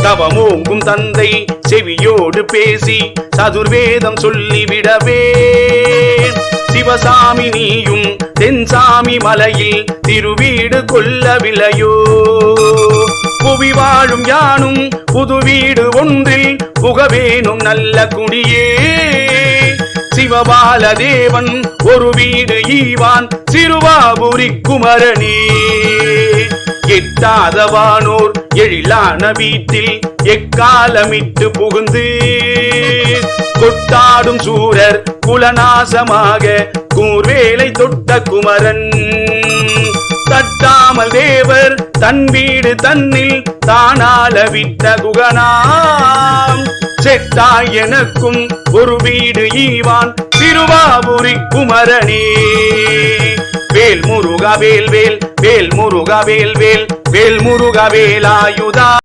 தவமோங்கும் தந்தை செவியோடு பேசி சதுர்வேதம் சொல்லிவிடவே சிவசாமி நீயும் தென்சாமி மலையில் திருவீடு கொள்ளவில்லையோ புவி வாழும் யானும் புது வீடு ஒன்றில் புகவேனும் நல்ல குடியே சிவபால தேவன் ஒரு வீடு ஈவான் சிறுவாபுரி குமரனே எட்டாதவானோர் எழிலான வீட்டில் எக்காலமிட்டு புகுந்து கொட்டாடும் சூரர் குலநாசமாக கூர்வேலை தொட்ட குமரன் தட்டாமல் தேவர் தன் வீடு தன்னில் தானால விட்ட குகனாம் செட்டாய் எனக்கும் ஒரு வீடு ஈவான் திருவாபுரி குமரனே வேல் முருகா வேல் வேல் வேல் முருகா வேல் வேல் வேல் முருகா வேலாயுதா